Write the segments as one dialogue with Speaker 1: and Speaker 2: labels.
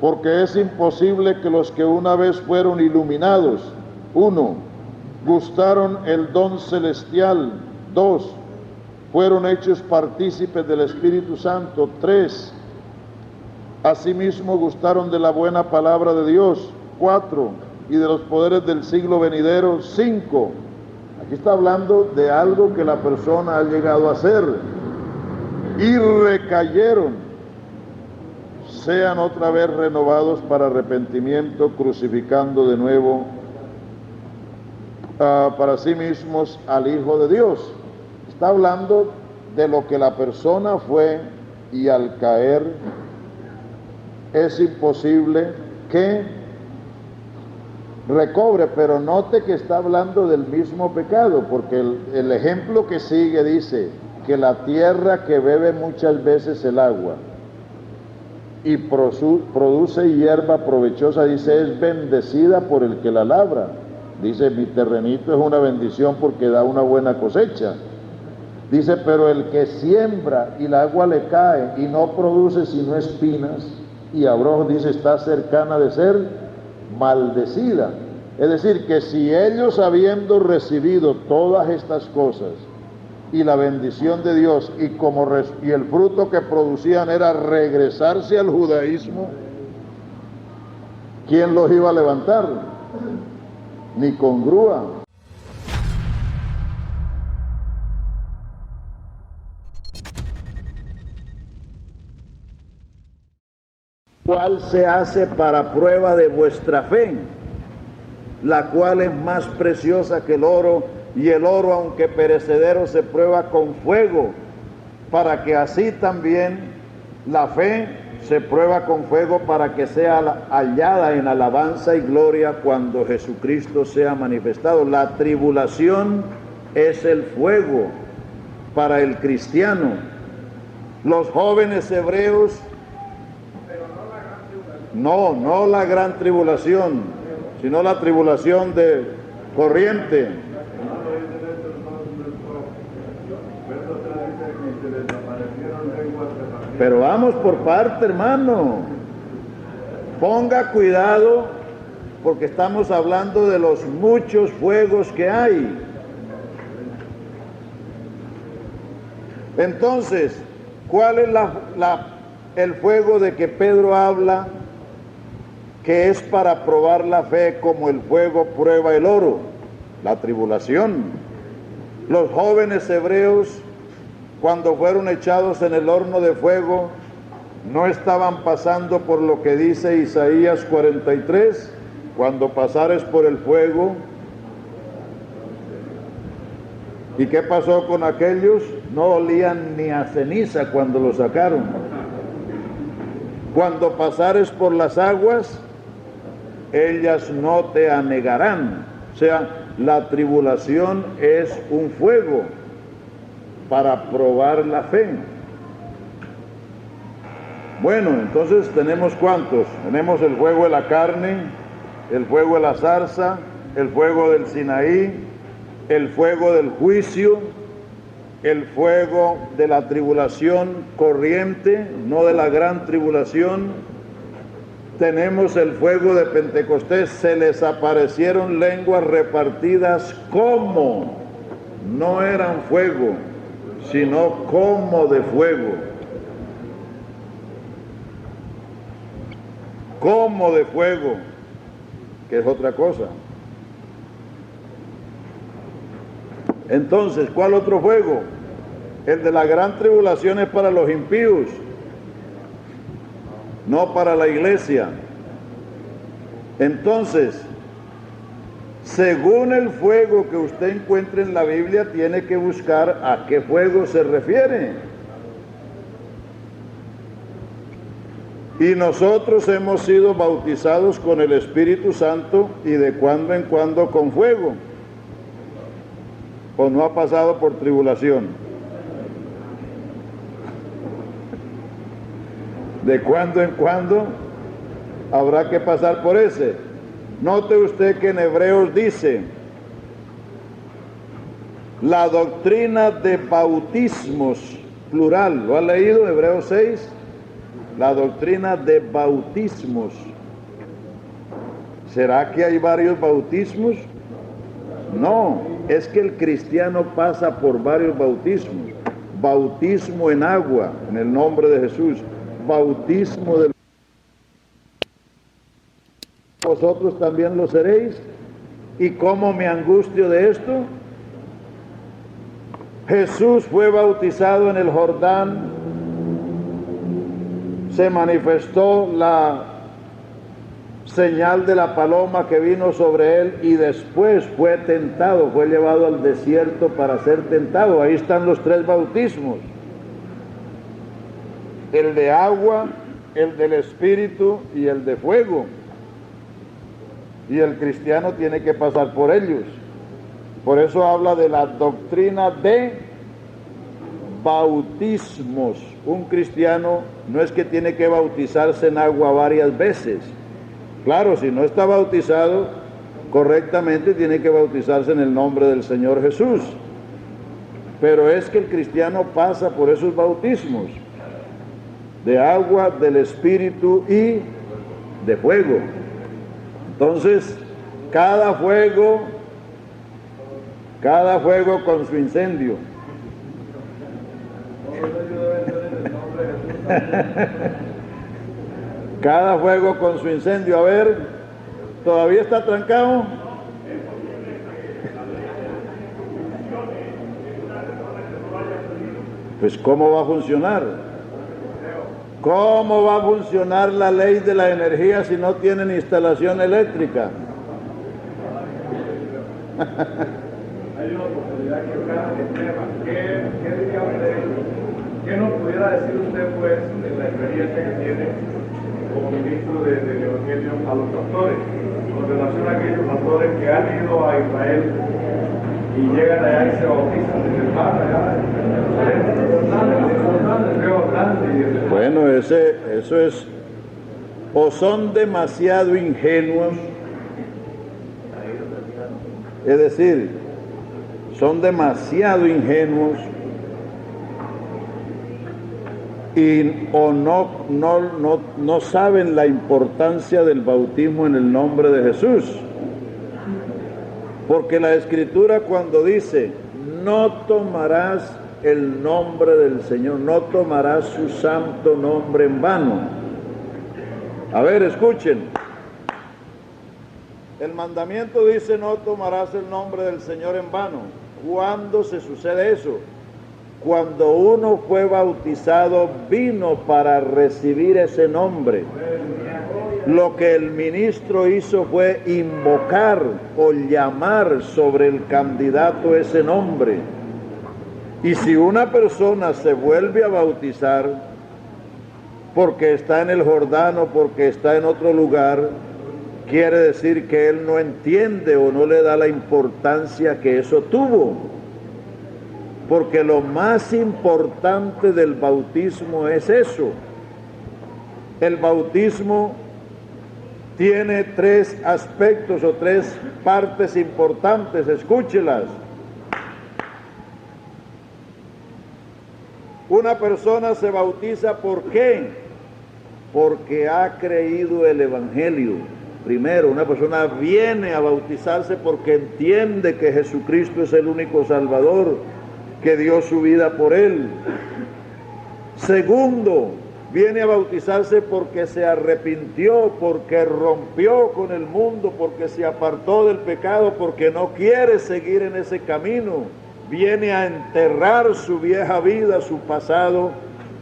Speaker 1: porque es imposible que los que una vez fueron iluminados, 1, gustaron el don celestial, 2, fueron hechos partícipes del Espíritu Santo, 3, asimismo gustaron de la buena palabra de Dios, 4, y de los poderes del siglo venidero, 5. Aquí está hablando de algo que la persona ha llegado a hacer, y recayeron, sean otra vez renovados para arrepentimiento, crucificando de nuevo para sí mismos al Hijo de Dios. Está hablando de lo que la persona fue, y al caer es imposible que recobre, pero note que está hablando del mismo pecado, porque el ejemplo que sigue dice que la tierra que bebe muchas veces el agua y produce hierba provechosa, dice, es bendecida por el que la labra. Dice, mi terrenito es una bendición porque da una buena cosecha. Dice, pero el que siembra y el agua le cae y no produce sino espinas y abrojos, dice, está cercana de ser maldecida. Es decir, que si ellos, habiendo recibido todas estas cosas y la bendición de Dios, y el fruto que producían era regresarse al judaísmo, ¿quién los iba a levantar? Ni con grúa. ¿Cuál se hace para prueba de vuestra fe, la cual es más preciosa que el oro, y el oro, aunque perecedero, se prueba con fuego, para que así también la fe se prueba con fuego, para que sea hallada en alabanza y gloria cuando Jesucristo sea manifestado. La tribulación es el fuego para el cristiano. Los jóvenes hebreos, no la gran tribulación, sino la tribulación de corriente. Pero vamos por parte, hermano. Ponga cuidado, porque estamos hablando de los muchos fuegos que hay. Entonces, ¿cuál es el fuego de que Pedro habla, que es para probar la fe, como el fuego prueba el oro? La tribulación. Los jóvenes hebreos, cuando fueron echados en el horno de fuego, no estaban pasando por lo que dice Isaías 43, cuando pasares por el fuego. ¿Y qué pasó con aquellos? No olían ni a ceniza cuando lo sacaron. Cuando pasares por las aguas, ellas no te anegarán. O sea, la tribulación es un fuego para probar la fe. Bueno, entonces tenemos ¿cuántos? Tenemos el fuego de la carne, el fuego de la zarza, el fuego del Sinaí, el fuego del juicio, el fuego de la tribulación corriente, no de la gran tribulación. Tenemos el fuego de Pentecostés, se les aparecieron lenguas repartidas como, no eran fuego, sino como de fuego. Como de fuego, que es otra cosa. Entonces, ¿cuál otro fuego? El de la gran tribulación es para los impíos, no para la iglesia. Entonces, según el fuego que usted encuentre en la Biblia, tiene que buscar a qué fuego se refiere. Y nosotros hemos sido bautizados con el Espíritu Santo, y de cuando en cuando con fuego. ¿O no ha pasado por tribulación? De cuando en cuando habrá que pasar por ese. Note usted que en Hebreos dice, la doctrina de bautismos, plural, ¿lo ha leído? Hebreos 6. la doctrina de bautismos. ¿Será que hay varios bautismos? No, es que el cristiano pasa por varios bautismos. Bautismo en agua, en el nombre de Jesús. Bautismo del... Vosotros también lo seréis. ¿Y cómo me angustio de esto? Jesús fue bautizado en el Jordán, se manifestó la señal de la paloma que vino sobre él y después fue tentado, fue llevado al desierto para ser tentado. Ahí están los tres bautismos: el de agua, el del Espíritu y el de fuego. Y el cristiano tiene que pasar por ellos. Por eso habla de la doctrina de bautismos. Un cristiano no es que tiene que bautizarse en agua varias veces. Claro, si no está bautizado correctamente, tiene que bautizarse en el nombre del Señor Jesús. Pero es que el cristiano pasa por esos bautismos: de agua, del Espíritu y de fuego. Entonces, cada fuego con su incendio. Cada fuego con su incendio. A ver, ¿todavía está trancado? Pues ¿cómo va a funcionar? ¿Cómo va a funcionar la ley de la energía si no tienen instalación eléctrica?
Speaker 2: Hay una oportunidad que cada sistema. ¿Qué diría usted? ¿Qué nos pudiera decir usted, pues, de la experiencia que tiene como ministro del Evangelio a los pastores, con relación a aquellos pastores que han ido a Israel y llegan allá y se bautizan en el mar allá?
Speaker 1: Bueno, eso es, o son demasiado ingenuos, es decir, son demasiado ingenuos, o no saben la importancia del bautismo en el nombre de Jesús. Porque la Escritura, cuando dice no tomarás el nombre del Señor, no tomarás su santo nombre en vano. A ver, escuchen. El mandamiento dice no tomarás el nombre del Señor en vano. ¿Cuándo se sucede eso? Cuando uno fue bautizado, vino para recibir ese nombre. Lo que el ministro hizo fue invocar o llamar sobre el candidato ese nombre. Y si una persona se vuelve a bautizar porque está en el Jordán o porque está en otro lugar, quiere decir que él no entiende o no le da la importancia que eso tuvo. Porque lo más importante del bautismo es eso. El bautismo tiene tres aspectos o tres partes importantes, escúchelas. Una persona se bautiza, ¿por qué? Porque ha creído el Evangelio. Primero, una persona viene a bautizarse porque entiende que Jesucristo es el único Salvador, que dio su vida por él. Segundo, viene a bautizarse porque se arrepintió, porque rompió con el mundo, porque se apartó del pecado, porque no quiere seguir en ese camino. Viene a enterrar su vieja vida, su pasado,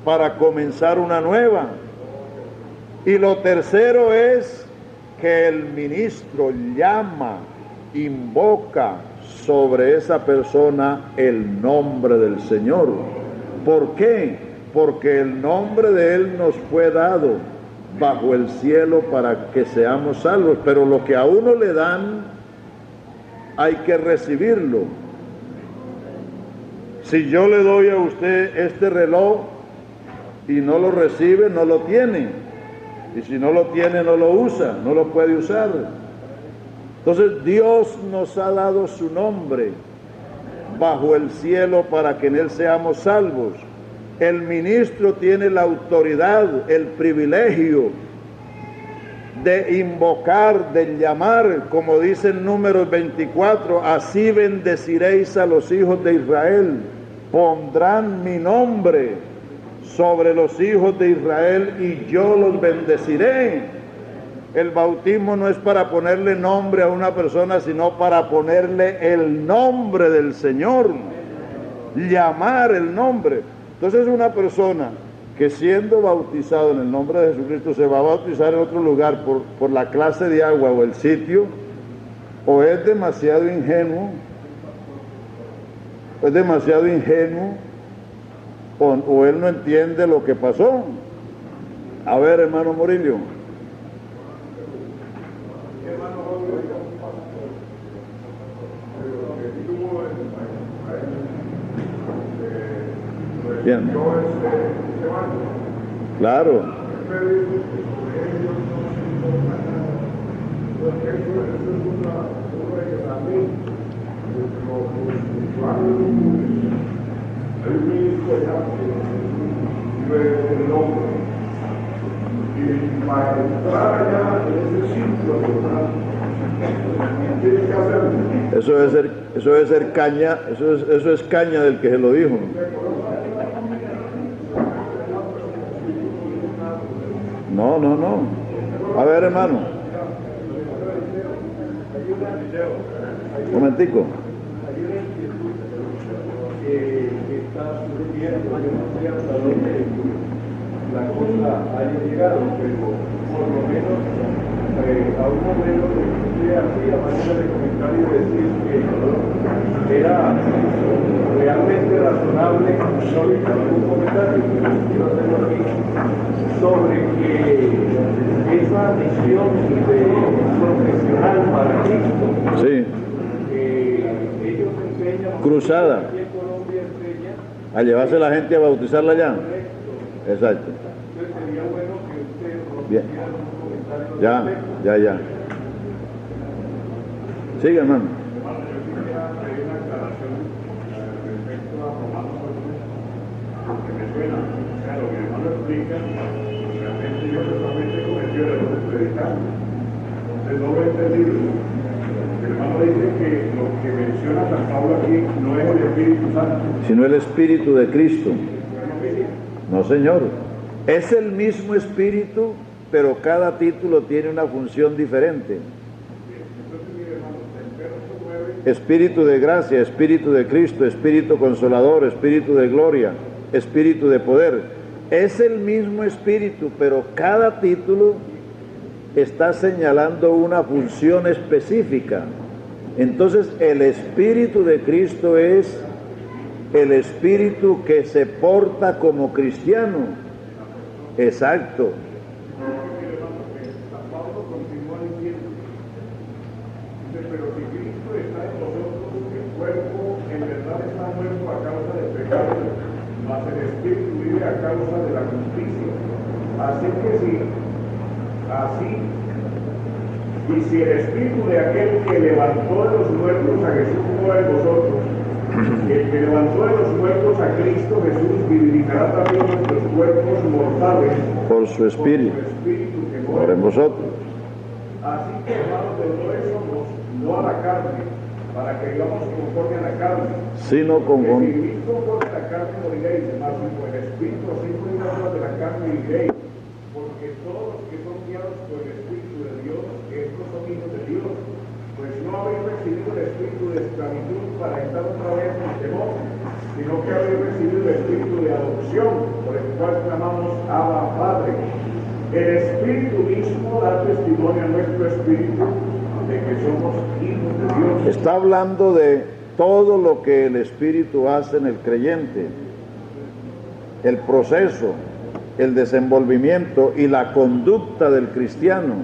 Speaker 1: para comenzar una nueva. Y lo tercero es que el ministro llama, invoca sobre esa persona el nombre del Señor. ¿Por qué? Porque el nombre de Él nos fue dado bajo el cielo para que seamos salvos, pero lo que a uno le dan hay que recibirlo. Si yo le doy a usted este reloj y no lo recibe, no lo tiene, y si no lo tiene, no lo usa, no lo puede usar. Entonces Dios nos ha dado su nombre bajo el cielo para que en Él seamos salvos. El ministro tiene la autoridad, el privilegio de invocar, de llamar, como dice en Números 24, así bendeciréis a los hijos de Israel, pondrán mi nombre sobre los hijos de Israel y yo los bendeciré. El bautismo no es para ponerle nombre a una persona, sino para ponerle el nombre del Señor, llamar el nombre. Entonces una persona que siendo bautizado en el nombre de Jesucristo se va a bautizar en otro lugar por la clase de agua o el sitio, o es demasiado ingenuo, o él no entiende lo que pasó. A ver, hermano Murillo. Bien. Claro.
Speaker 2: Y para entrar allá en ese círculo, tiene que hacer.
Speaker 1: Eso debe ser caña, eso es caña del que se lo dijo. No. A ver, hermano. Un momentico.
Speaker 2: Está surgiendo, yo no sé hasta dónde la cosa haya llegado, pero por lo menos a un momento de así a manera de comentario decir que era realmente razonable, no hice ningún comentario, pero quiero hacerlo aquí, sobre que esa misión de profesional para Cristo,
Speaker 1: sí,
Speaker 2: ellos enseñan
Speaker 1: cruzada, a llevarse la gente a bautizarla allá. Exacto.
Speaker 2: Entonces sería bueno que usted nos
Speaker 1: bien.
Speaker 2: hiciera un comentario.
Speaker 1: Ya. Sigue, hermano.
Speaker 2: Hermano, yo quisiera hacer una aclaración respecto a Romanos 8, que me suena. O sea, lo que el hermano explica, realmente yo personalmente cometí el error de predicar. Entonces no lo he entendido. El hermano dice que lo que menciona San Pablo aquí no es el Espíritu Santo,
Speaker 1: sino el Espíritu de Cristo. No, señor. Es el mismo Espíritu, pero cada título tiene una función diferente. Espíritu de gracia, Espíritu de Cristo, Espíritu consolador, Espíritu de gloria, Espíritu de poder. Es el mismo Espíritu, pero cada título está señalando una función específica. Entonces el Espíritu de Cristo es el Espíritu que se porta como cristiano. Exacto.
Speaker 2: San Pablo continúa diciendo, pero si Cristo está en nosotros, el cuerpo en verdad está muerto a causa del pecado, mas el Espíritu vive a causa de la justicia. Así que y si el Espíritu de aquel que levantó de los muertos a Jesús mora en vosotros, el que levantó de los muertos a Cristo Jesús vivificará también nuestros cuerpos mortales
Speaker 1: por su Espíritu
Speaker 2: que
Speaker 1: mora en vosotros.
Speaker 2: Así que, hermanos, de todo somos, no a la carne, para que vivamos conforme a la carne,
Speaker 1: sino conforme.
Speaker 2: Si vivís conforme a la carne moriréis, mas si por el Espíritu así por las obras de la carne viviréis, porque todos los que son guiados por el Espíritu de Dios, estos son hijos de Dios. Pues no habéis recibido el espíritu de esclavitud para estar otra vez en temor, sino que habéis recibido el espíritu de adopción, por el cual clamamos Abba, Padre. El Espíritu mismo da testimonio a nuestro espíritu de que somos hijos de Dios.
Speaker 1: Está hablando de todo lo que el Espíritu hace en el creyente, el proceso, el desenvolvimiento y la conducta del cristiano.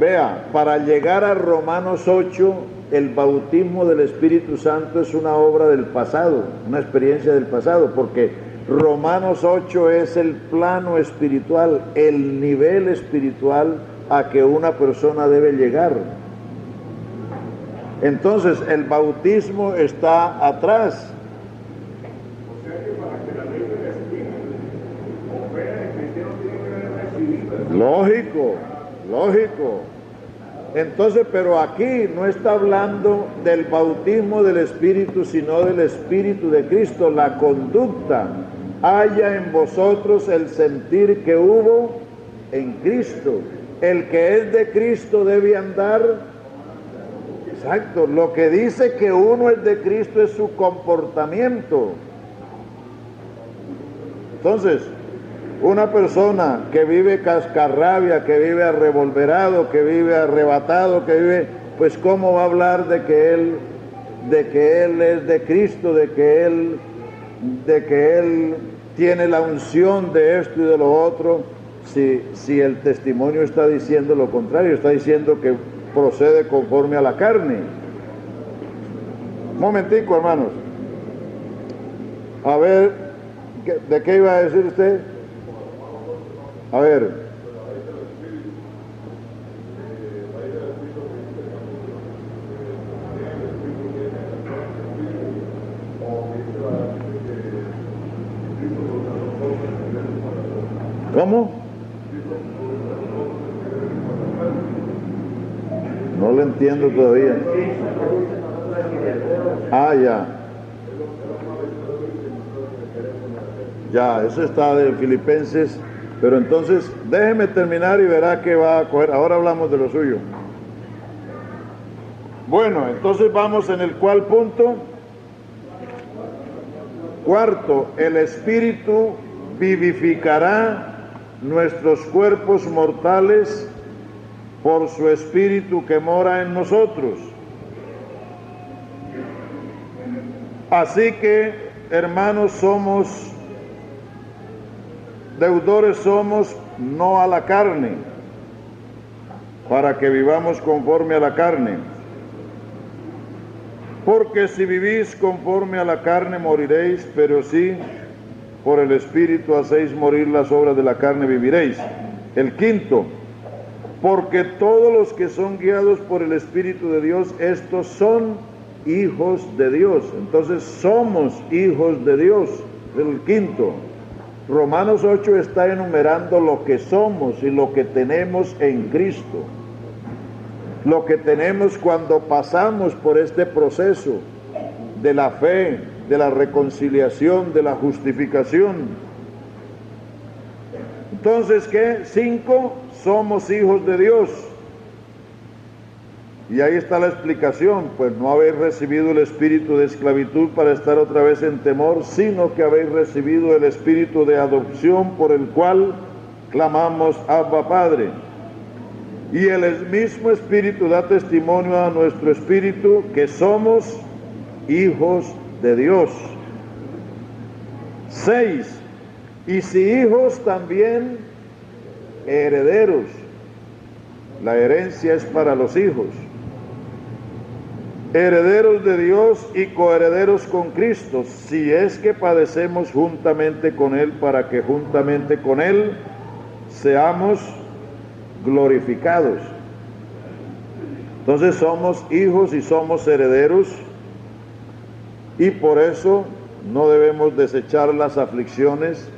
Speaker 1: Vea, para llegar a Romanos 8, el bautismo del Espíritu Santo es una obra del pasado, una experiencia del pasado, porque Romanos 8 es el plano espiritual, el nivel espiritual a que una persona debe llegar. Entonces, el bautismo está atrás.
Speaker 2: O sea que
Speaker 1: Lógico, lógico. Entonces, pero aquí no está hablando del bautismo del Espíritu, sino del Espíritu de Cristo, la conducta. Haya en vosotros el sentir que hubo en Cristo. El que es de Cristo debe andar. Exacto, lo que dice que uno es de Cristo es su comportamiento. Entonces, una persona que vive cascarrabia, que vive arrevolverado, que vive arrebatado, que vive, pues cómo va a hablar de que él es de Cristo, de que él tiene la unción de esto y de lo otro, si el testimonio está diciendo lo contrario, está diciendo que procede conforme a la carne. Un momentico, hermanos. A ver, ¿de qué iba a decir usted? A ver. ¿Cómo? No lo entiendo todavía. Ah, ya. Ya, eso está de Filipenses. Pero entonces, déjeme terminar y verá que va a coger. Ahora hablamos de lo suyo. Bueno, entonces vamos en el cual punto. Cuarto, el Espíritu vivificará nuestros cuerpos mortales por su Espíritu que mora en nosotros. Así que, hermanos, deudores somos no a la carne, para que vivamos conforme a la carne. Porque si vivís conforme a la carne moriréis, pero si por el Espíritu hacéis morir las obras de la carne viviréis. El quinto, porque todos los que son guiados por el Espíritu de Dios, estos son hijos de Dios. Entonces somos hijos de Dios. El quinto. Romanos 8 está enumerando lo que somos y lo que tenemos en Cristo. Lo que tenemos cuando pasamos por este proceso de la fe, de la reconciliación, de la justificación. Entonces, ¿qué? 5, somos hijos de Dios. Y ahí está la explicación, pues no habéis recibido el espíritu de esclavitud para estar otra vez en temor, sino que habéis recibido el espíritu de adopción por el cual clamamos Abba Padre. Y el mismo espíritu da testimonio a nuestro espíritu que somos hijos de Dios. 6, y si hijos también herederos. La herencia es para los hijos. Herederos de Dios y coherederos con Cristo, si es que padecemos juntamente con Él, para que juntamente con Él seamos glorificados. Entonces somos hijos y somos herederos, y por eso no debemos desechar las aflicciones,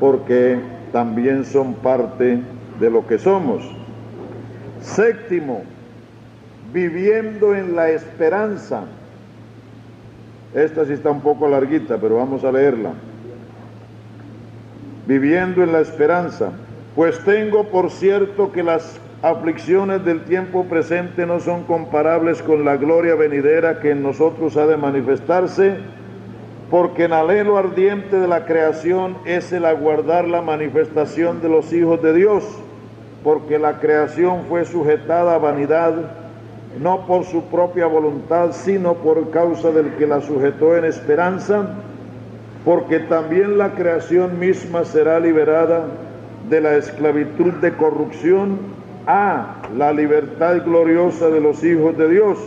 Speaker 1: porque también son parte de lo que somos. 7, viviendo en la esperanza. Esta sí está un poco larguita, pero vamos a leerla. Viviendo en la esperanza. Pues tengo por cierto que las aflicciones del tiempo presente no son comparables con la gloria venidera que en nosotros ha de manifestarse, porque en anhelo ardiente de la creación es el aguardar la manifestación de los hijos de Dios, porque la creación fue sujetada a vanidad, no por su propia voluntad, sino por causa del que la sujetó en esperanza, porque también la creación misma será liberada de la esclavitud de corrupción a la libertad gloriosa de los hijos de Dios.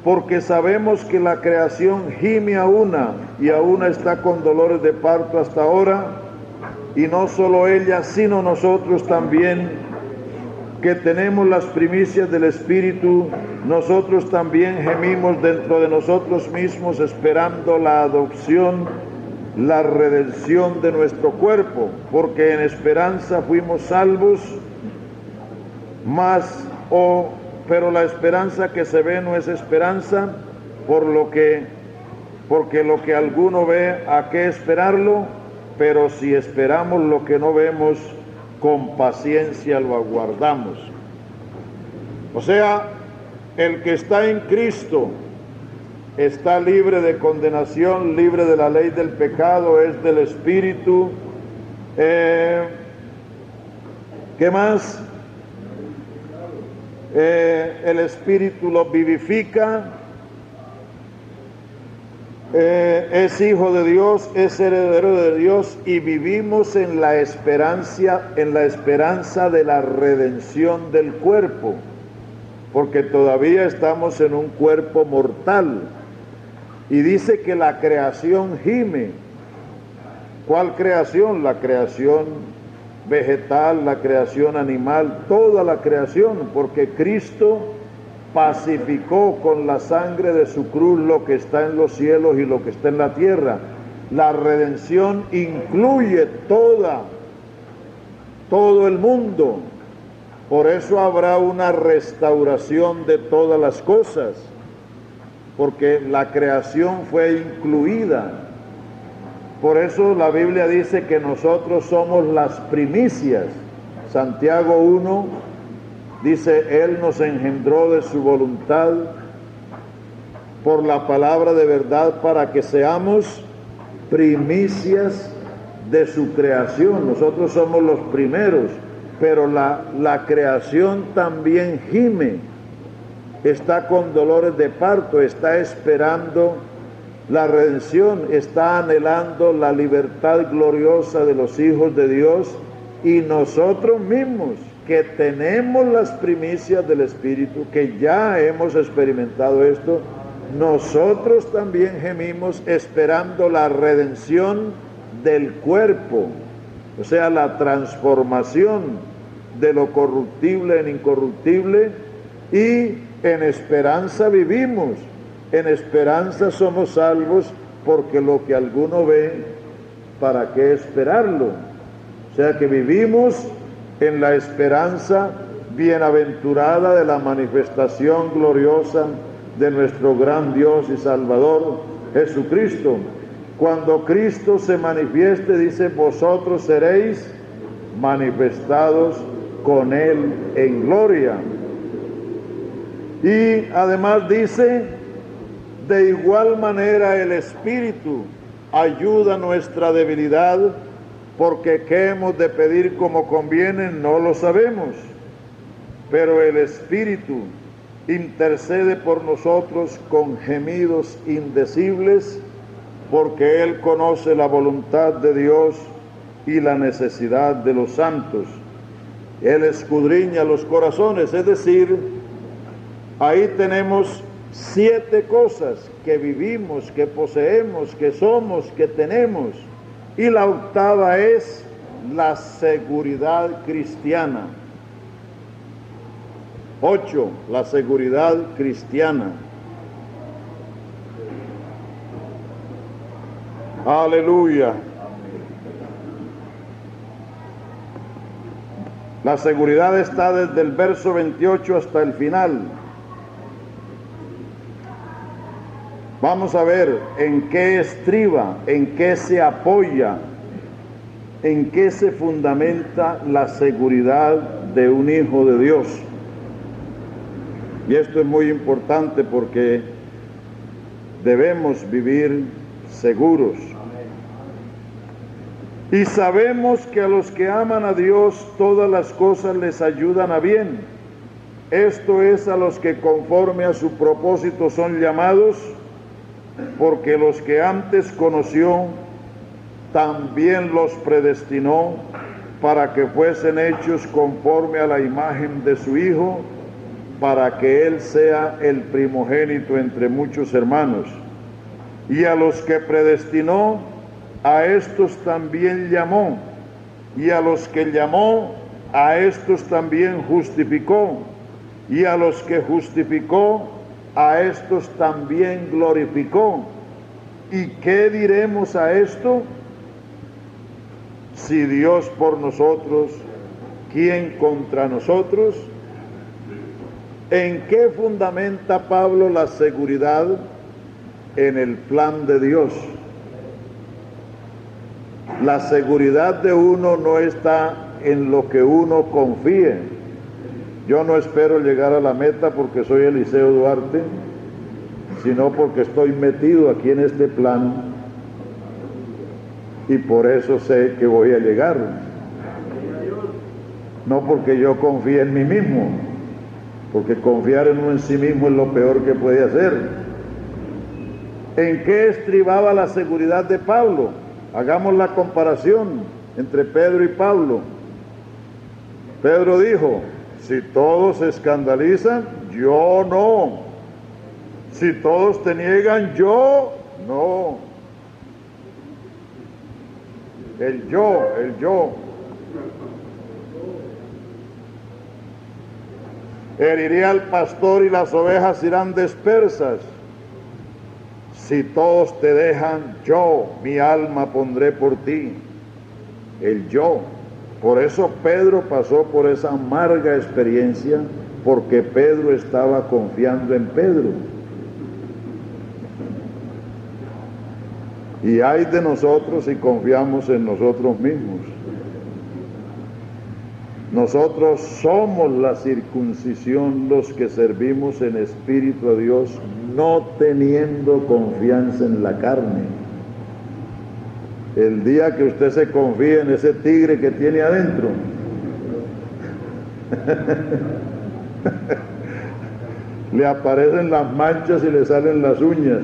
Speaker 1: Porque sabemos que la creación gime a una y a una está con dolores de parto hasta ahora, y no solo ella, sino nosotros también, que tenemos las primicias del Espíritu, nosotros también gemimos dentro de nosotros mismos esperando la adopción, la redención de nuestro cuerpo, porque en esperanza fuimos salvos, pero la esperanza que se ve no es esperanza, porque lo que alguno ve, ¿a qué esperarlo? Pero si esperamos lo que no vemos, con paciencia lo aguardamos. O sea, el que está en Cristo está libre de condenación, libre de la ley del pecado, es del Espíritu. ¿Qué más? El Espíritu lo vivifica, es hijo de Dios, es heredero de Dios, y vivimos en la esperanza de la redención del cuerpo, porque todavía estamos en un cuerpo mortal. Y dice que la creación gime. ¿Cuál creación? La creación vegetal, la creación animal, toda la creación, porque Cristo pacificó con la sangre de su cruz lo que está en los cielos y lo que está en la tierra. La redención incluye todo el mundo. Por eso habrá una restauración de todas las cosas, porque la creación fue incluida. Por eso la Biblia dice que nosotros somos las primicias. Santiago 1 dice, Él nos engendró de su voluntad por la palabra de verdad para que seamos primicias de su creación. Nosotros somos los primeros, pero la creación también gime, está con dolores de parto, está esperando la redención, está anhelando la libertad gloriosa de los hijos de Dios, y nosotros mismos que tenemos las primicias del Espíritu, que ya hemos experimentado esto, nosotros también gemimos esperando la redención del cuerpo, o sea, la transformación de lo corruptible en incorruptible, y en esperanza vivimos, en esperanza somos salvos, porque lo que alguno ve, ¿para qué esperarlo? O sea que vivimos en la esperanza bienaventurada de la manifestación gloriosa de nuestro gran Dios y Salvador Jesucristo. Cuando Cristo se manifieste, dice, vosotros seréis manifestados con Él en gloria. Y además dice, de igual manera el Espíritu ayuda nuestra debilidad, porque qué hemos de pedir como conviene no lo sabemos, pero el Espíritu intercede por nosotros con gemidos indecibles, porque Él conoce la voluntad de Dios y la necesidad de los santos. Él escudriña los corazones, es decir, ahí tenemos 7 cosas que vivimos, que poseemos, que somos, que tenemos. Y la octava es la seguridad cristiana. 8, la seguridad cristiana. Aleluya. La seguridad está desde el verso 28 hasta el final. Vamos a ver en qué estriba, en qué se apoya, en qué se fundamenta la seguridad de un hijo de Dios. Y esto es muy importante porque debemos vivir seguros. Y sabemos que a los que aman a Dios todas las cosas les ayudan a bien. Esto es, a los que conforme a su propósito son llamados, porque los que antes conoció, también los predestinó para que fuesen hechos conforme a la imagen de su Hijo, para que Él sea el primogénito entre muchos hermanos. Y a los que predestinó, a estos también llamó, y a los que llamó, a estos también justificó, y a los que justificó, a estos también glorificó, ¿Y qué diremos a esto? Si Dios por nosotros, ¿quién contra nosotros? ¿En qué fundamenta Pablo la seguridad? En el plan de Dios. La seguridad de uno no está en lo que uno confíe. Yo no espero llegar a la meta porque soy Eliseo Duarte, sino porque estoy metido aquí en este plan y por eso sé que voy a llegar. No porque yo confíe en mí mismo, porque confiar en uno en sí mismo es lo peor que puede hacer. ¿En qué estribaba la seguridad de Pablo? Hagamos la comparación entre Pedro y Pablo. Pedro dijo, si todos se escandalizan, yo no. Si todos te niegan, yo no. El yo. Heriré al pastor y las ovejas irán dispersas. Si todos te dejan, yo, mi alma pondré por ti. El yo. Por eso Pedro pasó por esa amarga experiencia, porque Pedro estaba confiando en Pedro. Y ay de nosotros si confiamos en nosotros mismos. Nosotros somos la circuncisión, los que servimos en espíritu a Dios, no teniendo confianza en la carne. El día que usted se confíe en ese tigre que tiene adentro, le aparecen las manchas y le salen las uñas.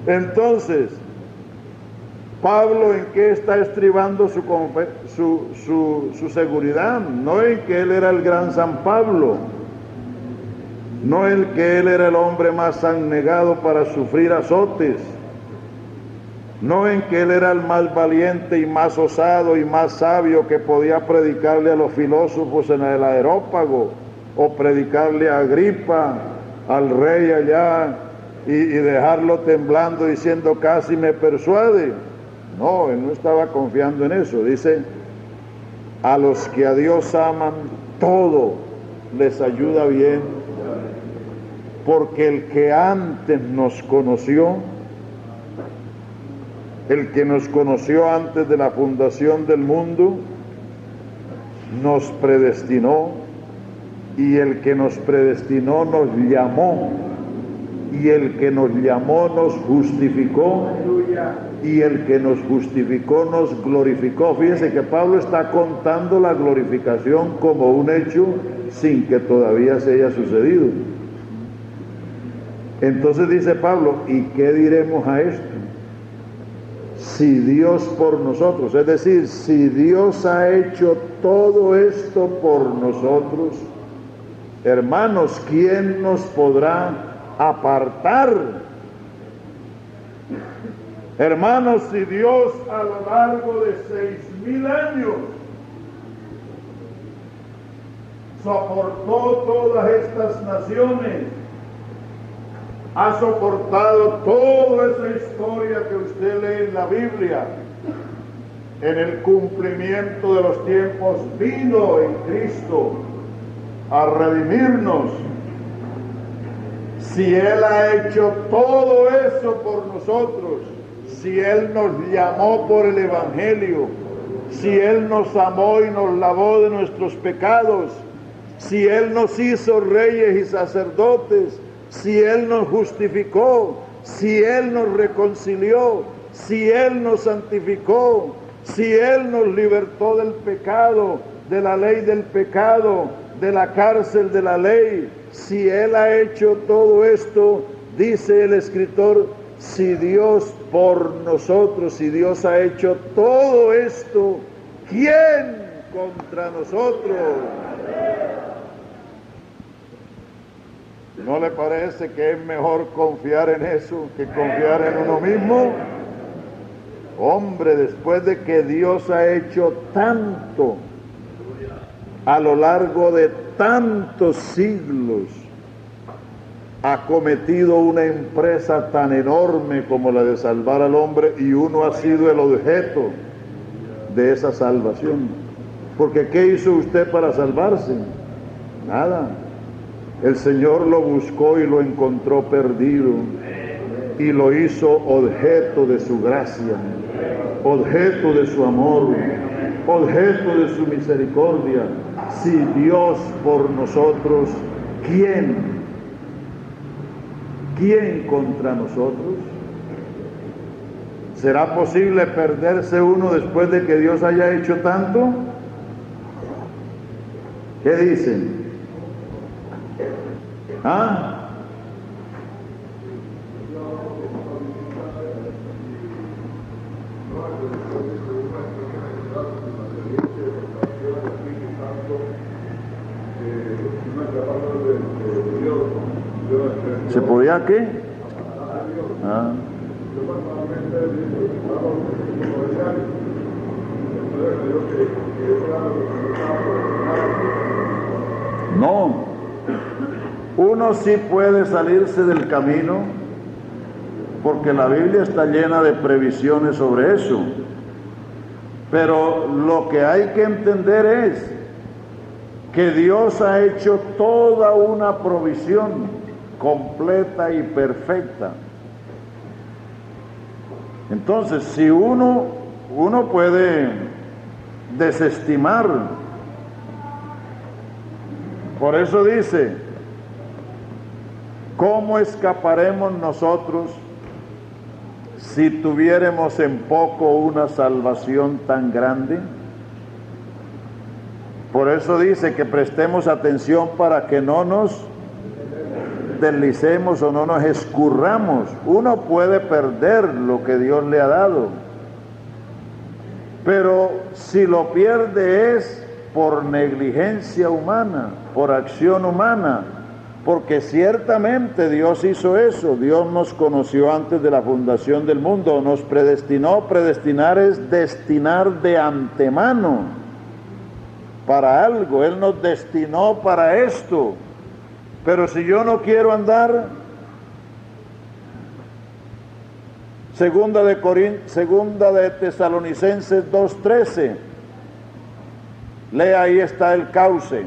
Speaker 1: Entonces, Pablo, ¿en qué está estribando su seguridad? No en que él era el gran San Pablo, no en que él era el hombre más abnegado para sufrir azotes, no en que él era el más valiente y más osado y más sabio que podía predicarle a los filósofos en el Areópago, o predicarle a Agripa, al rey allá, y dejarlo temblando diciendo casi me persuade. No, él no estaba confiando en eso. Dice, a los que a Dios aman, todo les ayuda bien, porque el que antes nos conoció, el que nos conoció antes de la fundación del mundo, nos predestinó, y el que nos predestinó nos llamó, y el que nos llamó nos justificó, y el que nos justificó nos glorificó. Fíjense que Pablo está contando la glorificación como un hecho sin que todavía se haya sucedido. Entonces dice Pablo, ¿y qué diremos a esto? Si Dios por nosotros, es decir, si Dios ha hecho todo esto por nosotros, hermanos, ¿quién nos podrá apartar? Hermanos, si Dios a lo largo de 6,000 años soportó todas estas naciones, ha soportado toda esa historia que usted lee en la Biblia, en el cumplimiento de los tiempos vino en Cristo a redimirnos. Si Él ha hecho todo eso por nosotros, si Él nos llamó por el Evangelio, si Él nos amó y nos lavó de nuestros pecados, si Él nos hizo reyes y sacerdotes, si Él nos justificó, si Él nos reconcilió, si Él nos santificó, si Él nos libertó del pecado, de la ley del pecado, de la cárcel de la ley, si Él ha hecho todo esto, dice el escritor, si Dios por nosotros, si Dios ha hecho todo esto, ¿quién contra nosotros? ¿No le parece que es mejor confiar en eso que confiar en uno mismo? Hombre, después de que Dios ha hecho tanto a lo largo de tantos siglos, ha cometido una empresa tan enorme como la de salvar al hombre, y uno ha sido el objeto de esa salvación. Porque ¿qué hizo usted para salvarse? Nada. El Señor lo buscó y lo encontró perdido y lo hizo objeto de su gracia, objeto de su amor, objeto de su misericordia. Si Dios por nosotros, ¿quién contra nosotros? ¿Será posible perderse uno después de que Dios haya hecho tanto? ¿Qué dicen? ¿Ah? ¿Se podía qué? Ah. No, uno sí puede salirse del camino, porque la Biblia está llena de previsiones sobre eso. Pero lo que hay que entender es que Dios ha hecho toda una provisión completa y perfecta. Entonces, si uno puede desestimar, por eso dice, ¿cómo escaparemos nosotros si tuviéramos en poco una salvación tan grande? Por eso dice que prestemos atención para que no nos deslicemos o no nos escurramos. Uno puede perder lo que Dios le ha dado, pero si lo pierde es por negligencia humana, por acción humana, porque ciertamente Dios hizo eso. Dios nos conoció antes de la fundación del mundo, nos predestinó. Predestinar es destinar de antemano para algo. Él nos destinó para esto. Pero si yo no quiero andar, segunda de Tesalonicenses 2:13, lea, ahí está el cauce.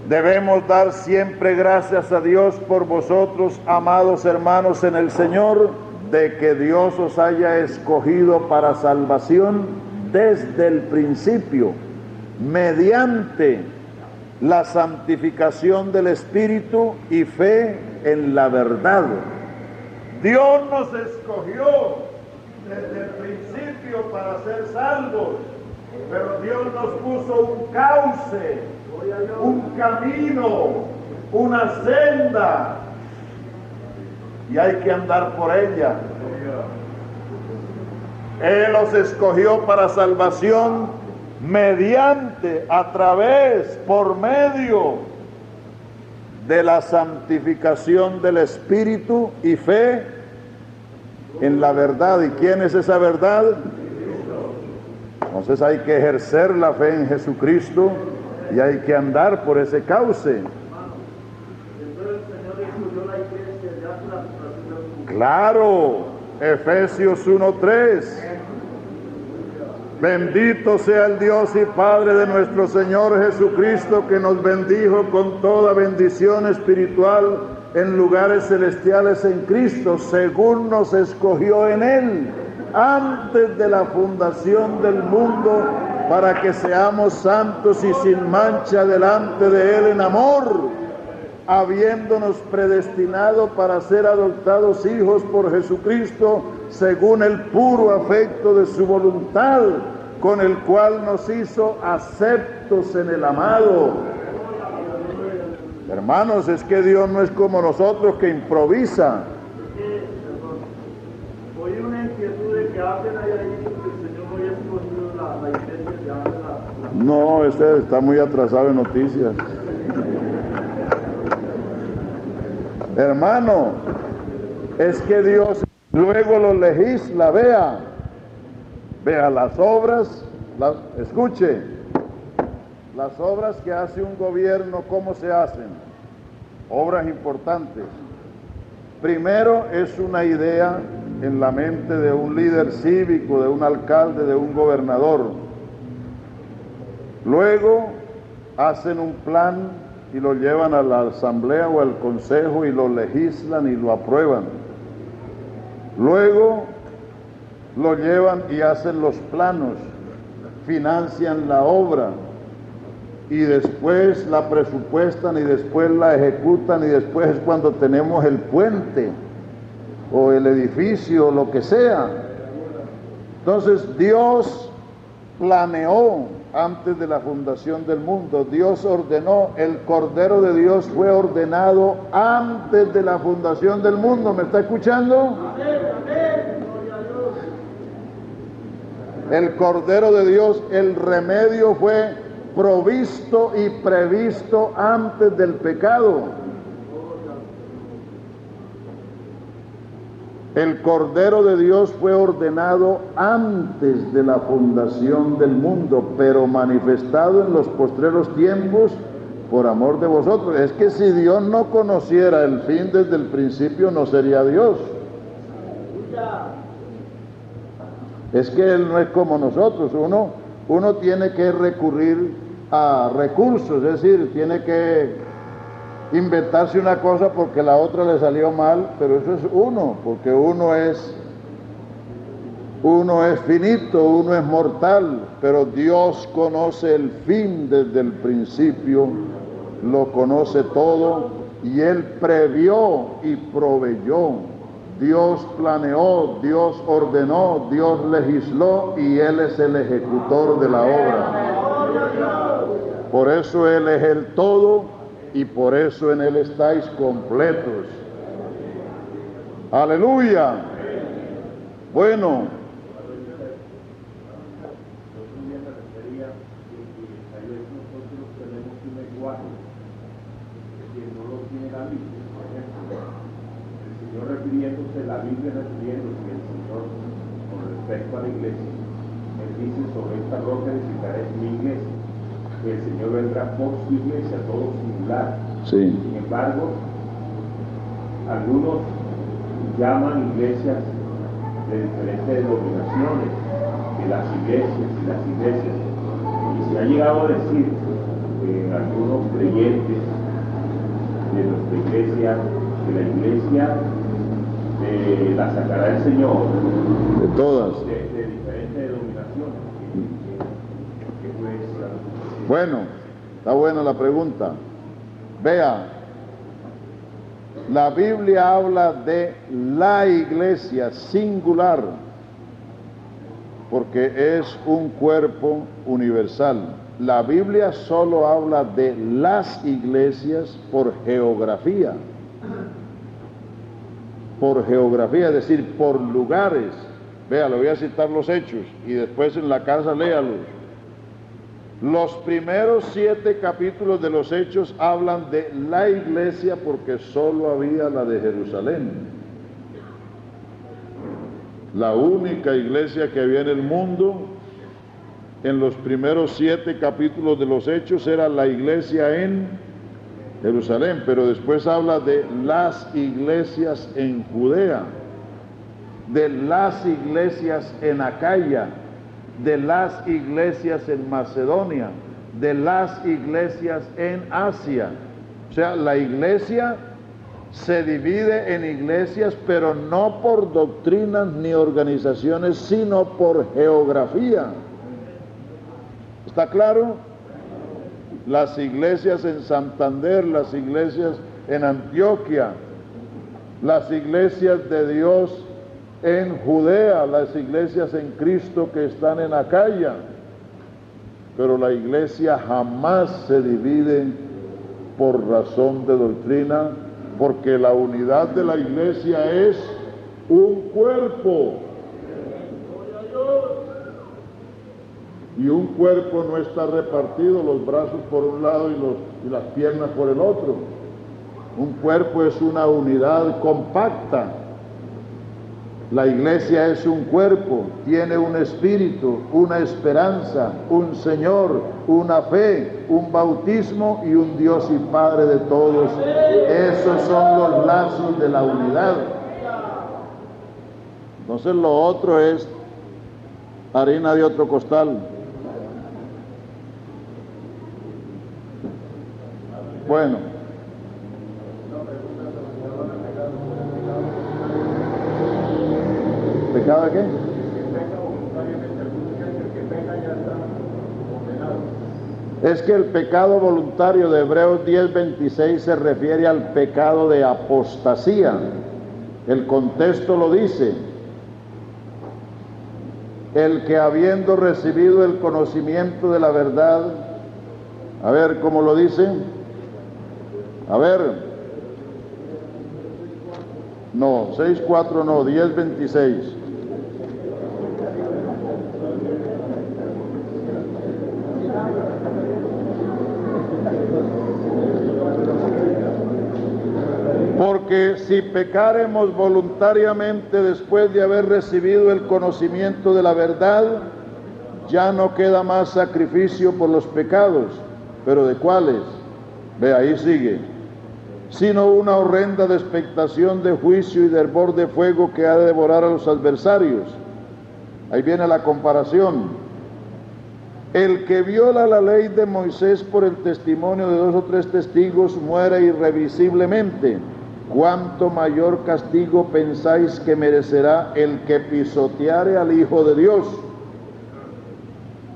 Speaker 1: Debemos dar siempre gracias a Dios por vosotros, amados hermanos en el Señor, de que Dios os haya escogido para salvación desde el principio, mediante la santificación del Espíritu y fe en la verdad. Dios nos escogió desde el principio para ser salvos, pero Dios nos puso un cauce, un camino, una senda, y hay que andar por ella. Él los escogió para salvación mediante, a través, por medio de la santificación del Espíritu y fe en la verdad. ¿Y quién es esa verdad? Entonces hay que ejercer la fe en Jesucristo y hay que andar por ese cauce. Claro, Efesios 1:3. Bendito sea el Dios y Padre de nuestro Señor Jesucristo, que nos bendijo con toda bendición espiritual en lugares celestiales en Cristo, según nos escogió en Él antes de la fundación del mundo, para que seamos santos y sin mancha delante de Él en amor, habiéndonos predestinado para ser adoptados hijos por Jesucristo, según el puro afecto de su voluntad, con el cual nos hizo aceptos en el amado. Hermanos, es que Dios no es como nosotros, que improvisa.
Speaker 2: Oí una inquietud de que hablen ahí que el Señor no haya escogido la iglesia, ya
Speaker 1: No, este está muy atrasado en noticias. Hermano, es que Dios luego lo legisla. Vea las obras, escuche, las obras que hace un gobierno, ¿cómo se hacen? obras importantes. Primero, es una idea en la mente de un líder cívico, de un alcalde, de un gobernador. Luego, hacen un plan y lo llevan a la asamblea o al consejo y lo legislan y lo aprueban. Luego, lo llevan y hacen los planos, financian la obra y después la presupuestan y después la ejecutan y después es cuando tenemos el puente o el edificio o lo que sea. Entonces Dios planeó antes de la fundación del mundo, Dios ordenó, el Cordero de Dios fue ordenado antes de la fundación del mundo. ¿Me está escuchando? El Cordero de Dios, el remedio fue provisto y previsto antes del pecado. El Cordero de Dios fue ordenado antes de la fundación del mundo, pero manifestado en los postreros tiempos por amor de vosotros. Es que si Dios no conociera el fin desde el principio, no sería Dios. Es que Él no es como nosotros. Uno tiene que recurrir a recursos, es decir, tiene que inventarse una cosa porque la otra le salió mal, pero eso es uno, porque uno es finito, uno es mortal, pero Dios conoce el fin desde el principio, lo conoce todo, y Él previó y proveyó. Dios planeó, Dios ordenó, Dios legisló, y Él es el ejecutor de la obra. Por eso Él es el todo, y por eso en Él estáis completos. ¡Aleluya! Bueno.
Speaker 3: Refiriéndose, la Biblia refiriéndose al Señor con respecto a la iglesia, Él dice: sobre esta roca edificaré mi iglesia, que el Señor vendrá por su iglesia, todo singular.
Speaker 1: Sí.
Speaker 3: Sin embargo, algunos llaman iglesias de diferentes denominaciones, de las iglesias y las iglesias, y se ha llegado a decir que algunos creyentes de nuestra iglesia, de la iglesia la sacará el Señor
Speaker 1: de todas,
Speaker 3: de diferentes denominaciones.
Speaker 1: Bueno, está buena la pregunta. Vea, la Biblia habla de la iglesia singular, porque es un cuerpo universal. La Biblia solo habla de las iglesias por geografía. Por geografía, es decir, por lugares. Vea, le voy a citar los hechos y después en la casa léalos. Los primeros 7 capítulos de los hechos hablan de la iglesia porque solo había la de Jerusalén. La única iglesia que había en el mundo en los primeros 7 capítulos de los hechos era la iglesia en Jerusalén, pero después habla de las iglesias en Judea, de las iglesias en Acaya, de las iglesias en Macedonia, de las iglesias en Asia. O sea, la iglesia se divide en iglesias, pero no por doctrinas ni organizaciones, sino por geografía. ¿Está claro? Las iglesias en Santander, las iglesias en Antioquia, las iglesias de Dios en Judea, las iglesias en Cristo que están en Acaya. Pero la iglesia jamás se divide por razón de doctrina, porque la unidad de la iglesia es un cuerpo. Y un cuerpo no está repartido, los brazos por un lado y las piernas por el otro. Un cuerpo es una unidad compacta. La iglesia es un cuerpo, tiene un espíritu, una esperanza, un Señor, una fe, un bautismo y un Dios y Padre de todos. Esos son los lazos de la unidad. Entonces lo otro es harina de otro costal. Bueno. ¿Pecado de qué? Es que el pecado voluntario de Hebreos 10:26 se refiere al pecado de apostasía. El contexto lo dice. El que habiendo recibido el conocimiento de la verdad, a ver cómo lo dice, a ver, no, 6:4 no, 10:26. Porque si pecaremos voluntariamente después de haber recibido el conocimiento de la verdad, ya no queda más sacrificio por los pecados. ¿Pero de cuáles? Ve, ahí sigue. Sino una horrenda expectación de juicio y de hervor de fuego que ha de devorar a los adversarios. Ahí viene la comparación. El que viola la ley de Moisés por el testimonio de 2 o 3 testigos muere irrevisiblemente. ¿Cuánto mayor castigo pensáis que merecerá el que pisoteare al Hijo de Dios?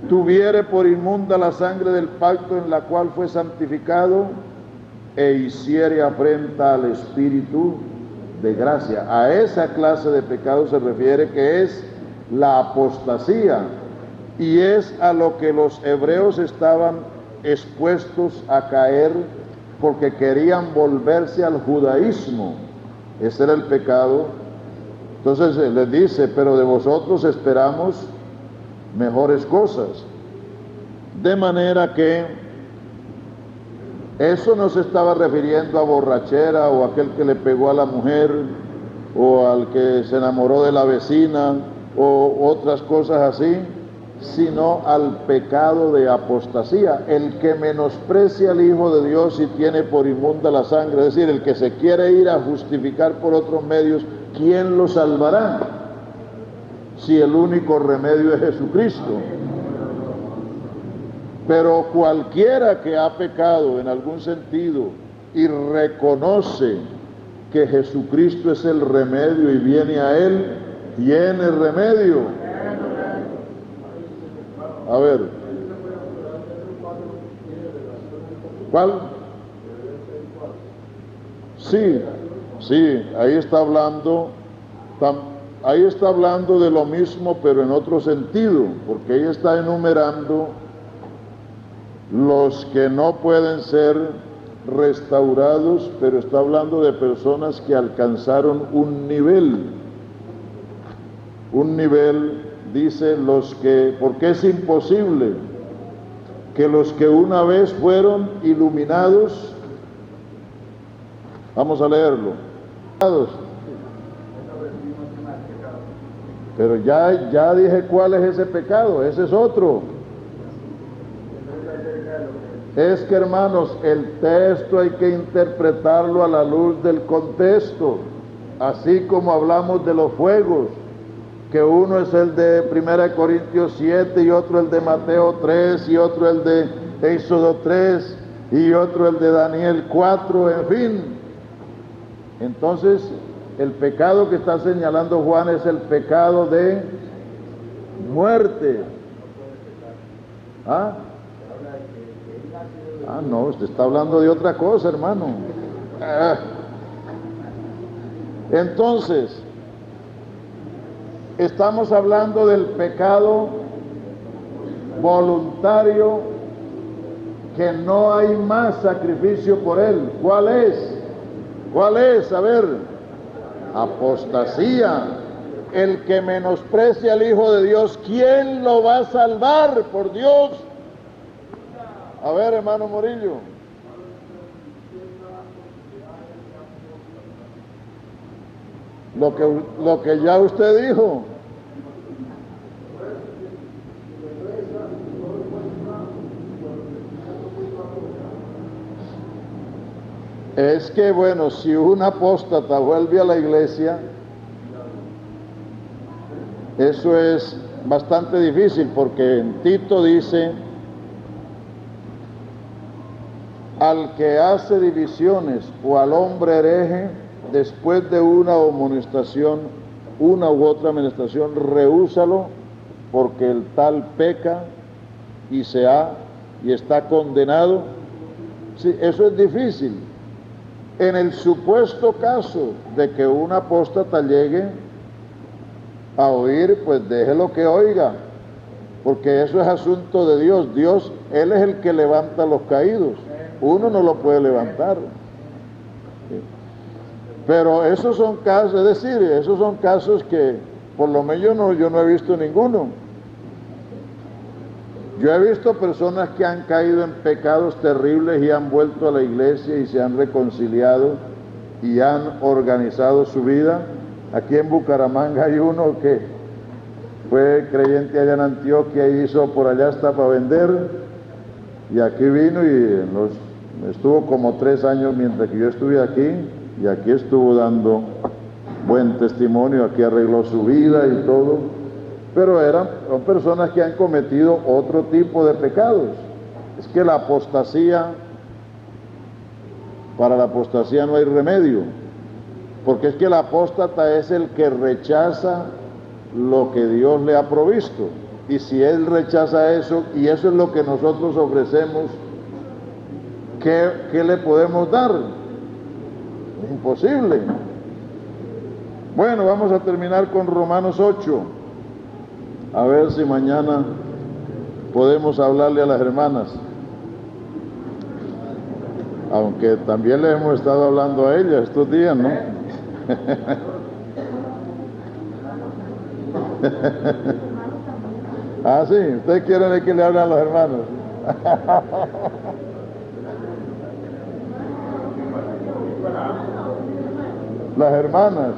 Speaker 1: Tuviere por inmunda la sangre del pacto en la cual fue santificado e hiciere afrenta al Espíritu de gracia. A esa clase de pecado se refiere, que es la apostasía, y es a lo que los hebreos estaban expuestos a caer porque querían volverse al judaísmo. Ese era el pecado. Entonces les dice, pero de vosotros esperamos mejores cosas. De manera que eso no se estaba refiriendo a borrachera o a aquel que le pegó a la mujer o al que se enamoró de la vecina o otras cosas así, sino al pecado de apostasía, el que menosprecia al Hijo de Dios y tiene por inmunda la sangre, es decir, el que se quiere ir a justificar por otros medios. ¿Quién lo salvará si el único remedio es Jesucristo? Pero cualquiera que ha pecado en algún sentido y reconoce que Jesucristo es el remedio y viene a Él, tiene remedio. A ver, ¿cuál? Sí, ahí está hablando de lo mismo, pero en otro sentido, porque ahí está enumerando los que no pueden ser restaurados, pero está hablando de personas que alcanzaron un nivel, dice los que, porque es imposible que los que una vez fueron iluminados, vamos a leerlo, pero ya dije cuál es ese pecado, ese es otro. Es que, hermanos, el texto hay que interpretarlo a la luz del contexto, así como hablamos de los fuegos, que uno es el de 1 Corintios 7 y otro el de Mateo 3 y otro el de Éxodo 3 y otro el de Daniel 4, en fin. Entonces, el pecado que está señalando Juan es el pecado de muerte. No, usted está hablando de otra cosa, hermano. Entonces, estamos hablando del pecado voluntario, que no hay más sacrificio por él. ¿Cuál es? A ver, apostasía. El que menosprecia al Hijo de Dios, ¿quién lo va a salvar? Por Dios. A ver, hermano Morillo. lo que ya usted dijo. Es que, bueno, si un apóstata vuelve a la iglesia, eso es bastante difícil, porque en Tito dice: al que hace divisiones o al hombre hereje, después de una amonestación, una u otra amonestación, rehúsalo, porque el tal peca y está condenado. Sí, eso es difícil. En el supuesto caso de que un apóstata llegue a oír, pues déjelo que oiga, porque eso es asunto de Dios. Dios, Él es el que levanta a los caídos, uno no lo puede levantar. ¿Sí? Pero esos son casos, es decir, esos son casos que por lo menos yo no he visto ninguno. Yo he visto personas que han caído en pecados terribles y han vuelto a la iglesia y se han reconciliado y han organizado su vida. Aquí en Bucaramanga hay uno que fue creyente allá en Antioquia y hizo por allá hasta para vender, y aquí vino y estuvo como 3 años mientras que yo estuve aquí, y aquí estuvo dando buen testimonio, aquí arregló su vida y todo. Pero son personas que han cometido otro tipo de pecados. Es que la apostasía, para la apostasía no hay remedio, porque es que el apóstata es el que rechaza lo que Dios le ha provisto, y si él rechaza eso, y eso es lo que nosotros ofrecemos, ¿qué le podemos dar? Es imposible. Bueno, vamos a terminar con Romanos 8. A ver si mañana podemos hablarle a las hermanas, aunque también le hemos estado hablando a ellas estos días, ¿no? Ah, sí, ustedes quieren que le hablen a los hermanos. Las hermanas,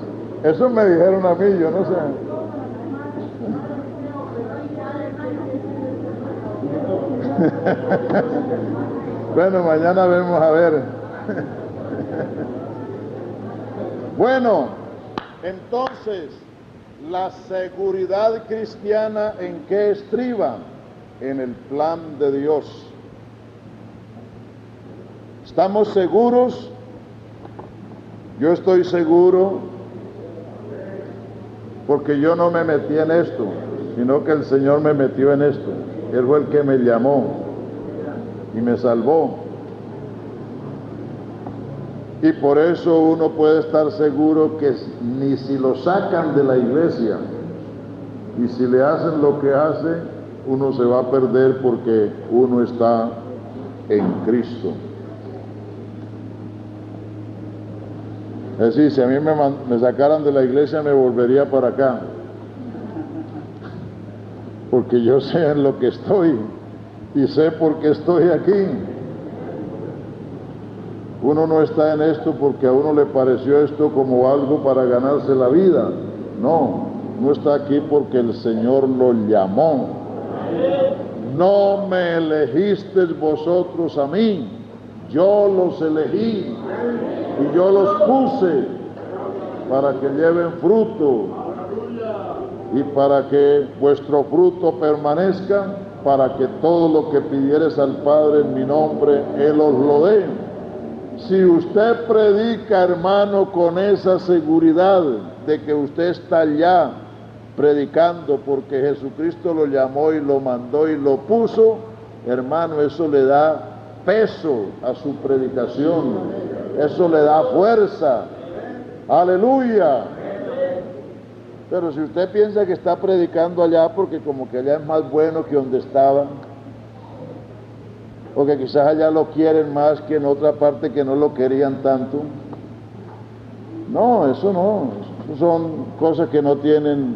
Speaker 1: eso me dijeron a mí, yo no sé. Bueno, mañana vemos a ver. Bueno, entonces, la seguridad cristiana, ¿en qué estriba? En el plan de Dios. ¿Estamos seguros? Yo estoy seguro, porque yo no me metí en esto, sino que el Señor me metió en esto. Él fue el que me llamó y me salvó. Y por eso uno puede estar seguro que ni si lo sacan de la iglesia y si le hacen lo que hace, uno se va a perder, porque uno está en Cristo. Es decir, si a mí me sacaran de la iglesia, me volvería para acá, porque yo sé en lo que estoy y sé por qué estoy aquí. Uno no está en esto porque a uno le pareció esto como algo para ganarse la vida. No, no está aquí porque el Señor lo llamó. No me elegisteis vosotros a mí, yo los elegí y yo los puse para que lleven fruto y para que vuestro fruto permanezca, para que todo lo que pidieres al Padre en mi nombre, Él os lo dé. Si usted predica, hermano, con esa seguridad de que usted está ya predicando porque Jesucristo lo llamó y lo mandó y lo puso, hermano, eso le da peso a su predicación, eso le da fuerza. Aleluya. Pero si usted piensa que está predicando allá porque como que allá es más bueno que donde estaba, o que quizás allá lo quieren más que en otra parte que no lo querían tanto, no, eso no, eso son cosas que no tienen,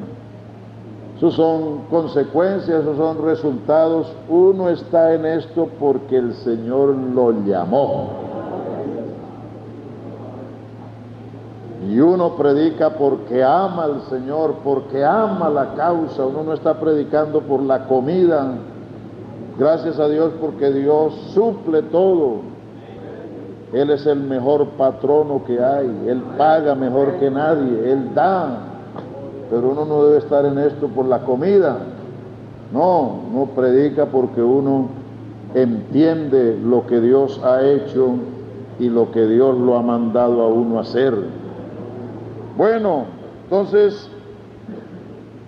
Speaker 1: eso son consecuencias, esos son resultados. Uno está en esto porque el Señor lo llamó. y uno predica porque ama al Señor, porque ama la causa, uno no está predicando por la comida. Gracias a Dios porque Dios suple todo. Él es el mejor patrono que hay, Él paga mejor que nadie, Él da, pero uno no debe estar en esto por la comida. No, no predica porque uno entiende lo que Dios ha hecho y lo que Dios lo ha mandado a uno hacer. Bueno, entonces,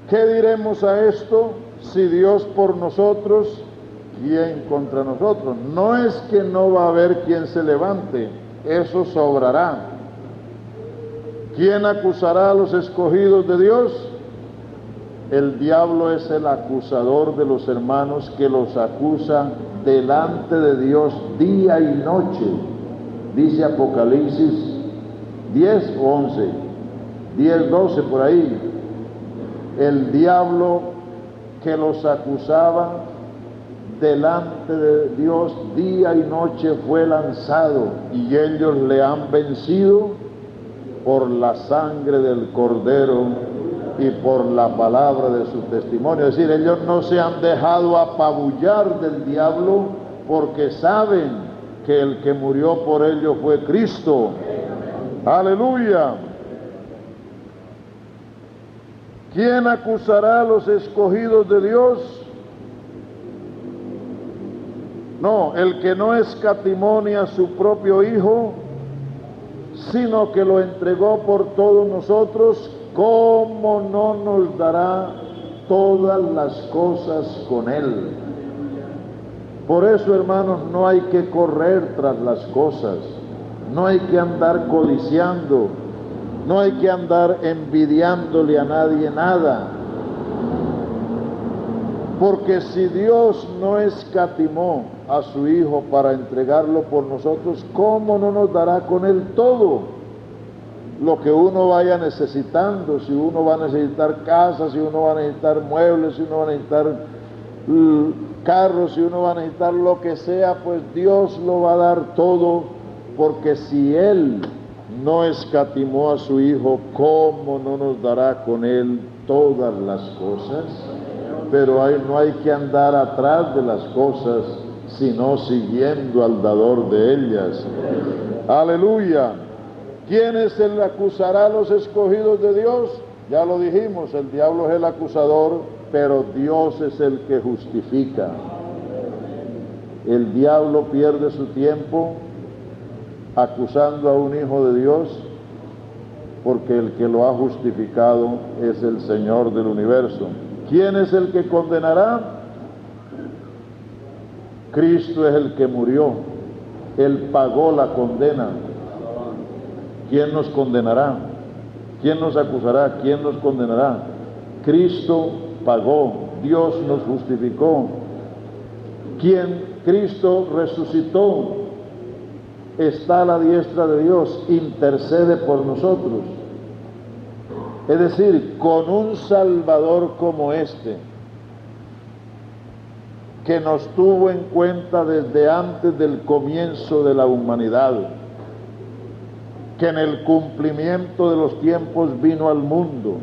Speaker 1: ¿qué diremos a esto? Si Dios por nosotros, ¿quién contra nosotros? No es que no va a haber quien se levante, eso sobrará. ¿Quién acusará a los escogidos de Dios? El diablo es el acusador de los hermanos que los acusa delante de Dios día y noche. Dice Apocalipsis 10 o 11, 10, 12 por ahí. El diablo que los acusaba delante de Dios día y noche fue lanzado, y ellos le han vencido por la sangre del Cordero y por la palabra de su testimonio. Es decir, ellos no se han dejado apabullar del diablo porque saben que el que murió por ellos fue Cristo. Aleluya. ¿Quién acusará a los escogidos de Dios? No, el que no escatimó ni a su propio Hijo, sino que lo entregó por todos nosotros, ¿cómo no nos dará todas las cosas con Él? Por eso, hermanos, no hay que correr tras las cosas, no hay que andar codiciando, no hay que andar envidiándole a nadie nada. Porque si Dios no escatimó a su Hijo para entregarlo por nosotros, ¿cómo no nos dará con Él todo lo que uno vaya necesitando? Si uno va a necesitar casa, si uno va a necesitar muebles, si uno va a necesitar carros, si uno va a necesitar lo que sea, pues Dios lo va a dar todo, porque si Él no escatimó a su Hijo, ¿cómo no nos dará con Él todas las cosas? Pero no hay que andar atrás de las cosas, sino siguiendo al dador de ellas. Aleluya. ¿Quién es el que acusará a los escogidos de Dios? Ya lo dijimos, el diablo es el acusador, pero Dios es el que justifica. El diablo pierde su tiempo acusando a un hijo de Dios, porque el que lo ha justificado es el Señor del universo. ¿Quién es el que condenará? Cristo es el que murió. Él pagó la condena. ¿Quién nos condenará? ¿Quién nos acusará? ¿Quién nos condenará? Cristo pagó. Dios nos justificó. Cristo resucitó. Está a la diestra de Dios. Intercede por nosotros. Es decir, con un Salvador como este, que nos tuvo en cuenta desde antes del comienzo de la humanidad, que en el cumplimiento de los tiempos vino al mundo,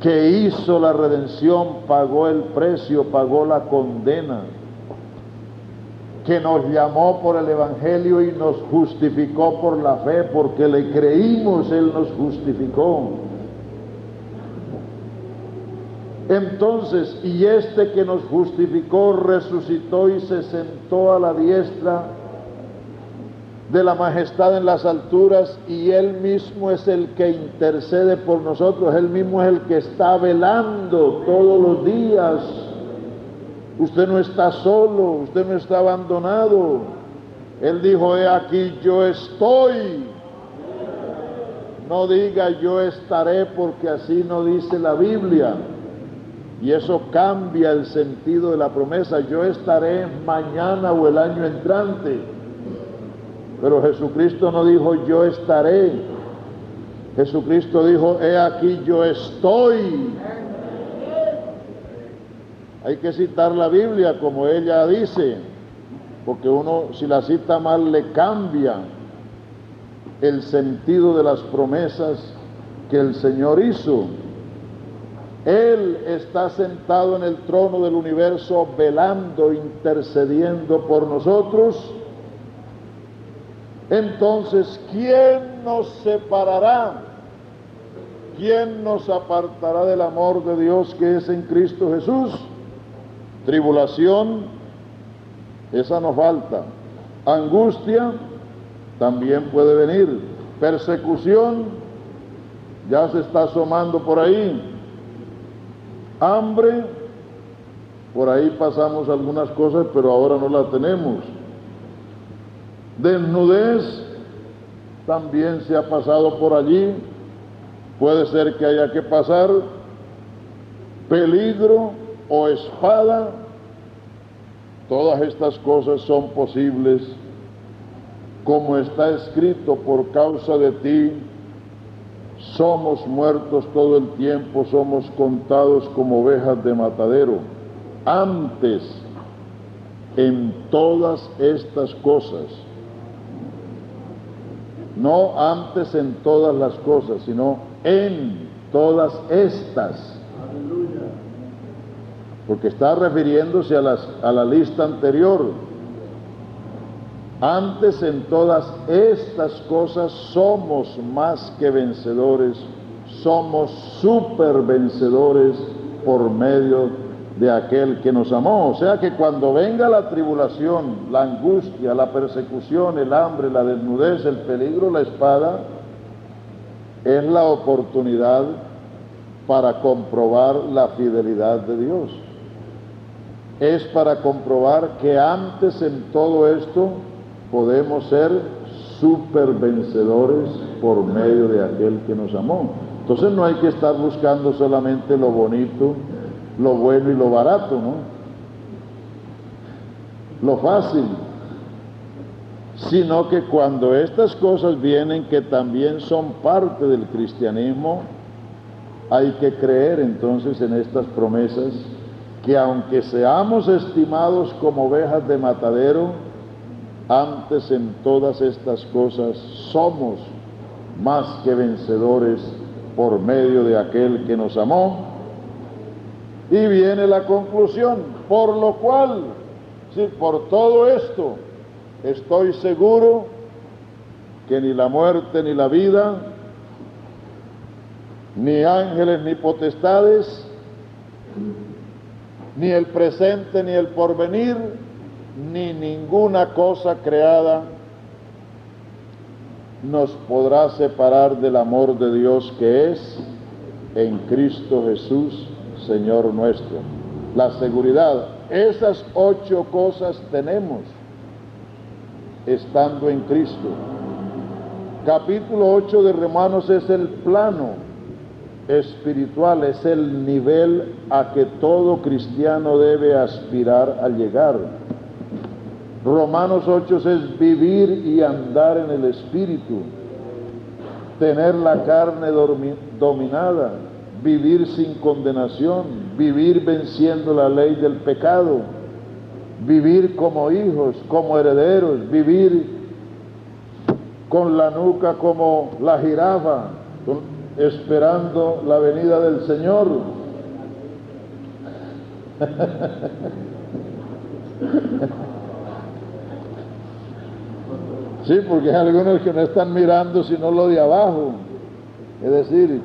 Speaker 1: que hizo la redención, pagó el precio, pagó la condena, que nos llamó por el Evangelio y nos justificó por la fe, porque le creímos, Él nos justificó. Entonces, y este que nos justificó resucitó y se sentó a la diestra de la majestad en las alturas, y Él mismo es el que intercede por nosotros, Él mismo es el que está velando todos los días. Usted no está solo, usted no está abandonado. Él dijo, he aquí yo estoy. No diga yo estaré, porque así no dice la Biblia. Y eso cambia el sentido de la promesa. Yo estaré mañana o el año entrante. Pero Jesucristo no dijo yo estaré. Jesucristo dijo, he aquí yo estoy. Hay que citar la Biblia como ella dice, porque uno si la cita mal le cambia. el sentido de las promesas que el Señor hizo. Él está sentado en el trono del universo, velando, intercediendo por nosotros. Entonces, ¿quién nos separará? ¿Quién nos apartará del amor de Dios que es en Cristo Jesús? Tribulación, esa no falta. Angustia, también puede venir. Persecución, ya se está asomando por ahí. Hambre, por ahí pasamos algunas cosas, pero ahora no la tenemos. Desnudez, también se ha pasado por allí, puede ser que haya que pasar. Peligro o espada, todas estas cosas son posibles. Como está escrito, por causa de ti somos muertos todo el tiempo, somos contados como ovejas de matadero. Antes, en todas estas cosas, no antes en todas las cosas, sino en todas estas, porque está refiriéndose a la lista anterior. Antes en todas estas cosas somos más que vencedores, somos super vencedores por medio de aquel que nos amó. O sea que cuando venga la tribulación, la angustia, la persecución, el hambre, la desnudez, el peligro, la espada, es la oportunidad para comprobar la fidelidad de Dios. Es para comprobar que antes en todo esto podemos ser super vencedores por medio de aquel que nos amó. Entonces no hay que estar buscando solamente lo bonito, lo bueno y lo barato, ¿no? Lo fácil, sino que cuando estas cosas vienen, que también son parte del cristianismo, hay que creer entonces en estas promesas, que aunque seamos estimados como ovejas de matadero, antes en todas estas cosas somos más que vencedores por medio de aquel que nos amó. Y viene la conclusión, por lo cual, sí, por todo esto, estoy seguro que ni la muerte ni la vida, ni ángeles ni potestades, ni el presente ni el porvenir, ni ninguna cosa creada nos podrá separar del amor de Dios que es en Cristo Jesús, Señor nuestro. La seguridad, esas 8 cosas tenemos estando en Cristo. Capítulo 8 de Romanos es el plano espiritual, es el nivel a que todo cristiano debe aspirar a llegar. Romanos 8 es vivir y andar en el Espíritu, tener la carne dominada, vivir sin condenación, vivir venciendo la ley del pecado, vivir como hijos, como herederos, vivir con la nuca como la jirafa, esperando la venida del Señor. Sí, porque hay algunos que no están mirando sino lo de abajo. Es decir,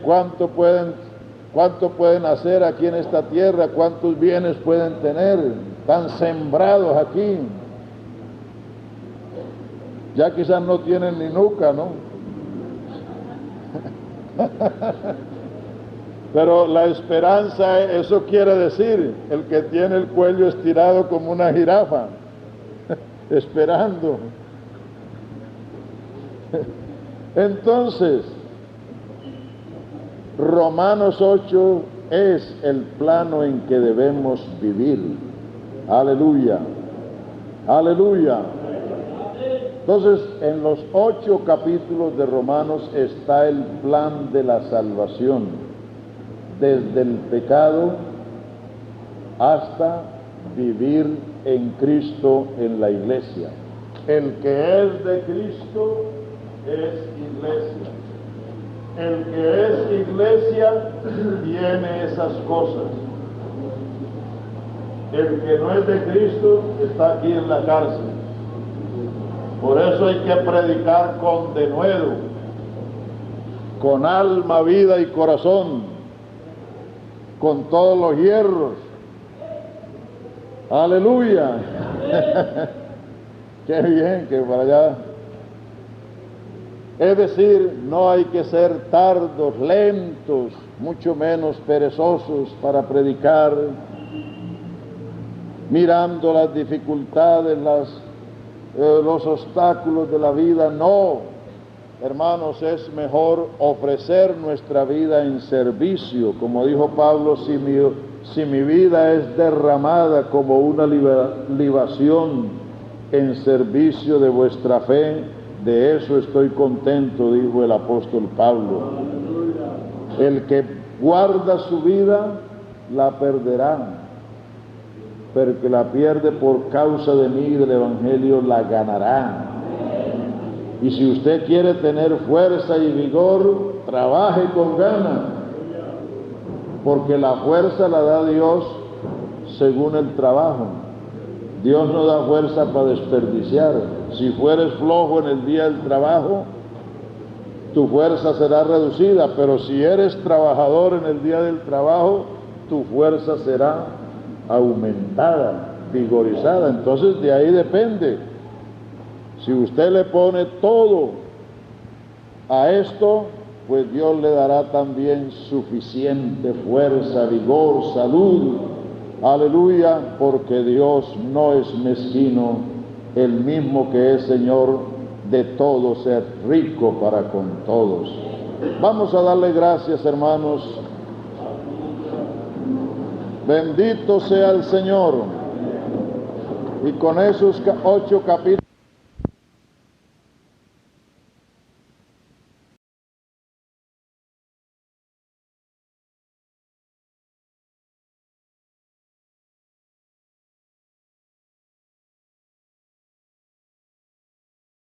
Speaker 1: ¿cuánto pueden hacer aquí en esta tierra? ¿Cuántos bienes pueden tener? Están sembrados aquí. Ya quizás no tienen ni nuca, ¿no? Pero la esperanza, eso quiere decir, el que tiene el cuello estirado como una jirafa, esperando. Entonces, Romanos 8 es el plano en que debemos vivir. Aleluya, aleluya. Entonces, en los 8 capítulos de Romanos está el plan de la salvación, desde el pecado hasta vivir en Cristo en la iglesia. El que es de Cristo es iglesia. El que es iglesia tiene esas cosas. El que no es de Cristo está aquí en la cárcel. Por eso hay que predicar con denuedo, con alma, vida y corazón, con todos los hierros. Aleluya. Qué bien que para allá. Es decir, no hay que ser tardos, lentos, mucho menos perezosos para predicar, mirando las dificultades, los obstáculos de la vida. No, hermanos, es mejor ofrecer nuestra vida en servicio. Como dijo Pablo, si mi vida es derramada como una libación en servicio de vuestra fe, de eso estoy contento, dijo el apóstol Pablo. El que guarda su vida, la perderá, pero el que la pierde por causa de mí y del Evangelio, la ganará. Y si usted quiere tener fuerza y vigor, trabaje con ganas, porque la fuerza la da Dios según el trabajo. Dios no da fuerza para desperdiciar. Si fueres flojo en el día del trabajo, tu fuerza será reducida, pero si eres trabajador en el día del trabajo, tu fuerza será aumentada, vigorizada. Entonces de ahí depende. Si usted le pone todo a esto, pues Dios le dará también suficiente fuerza, vigor, salud. Aleluya, porque Dios no es mezquino, el mismo que es Señor de todos, es rico para con todos. Vamos a darle gracias, hermanos. Bendito sea el Señor. Y con esos 8 capítulos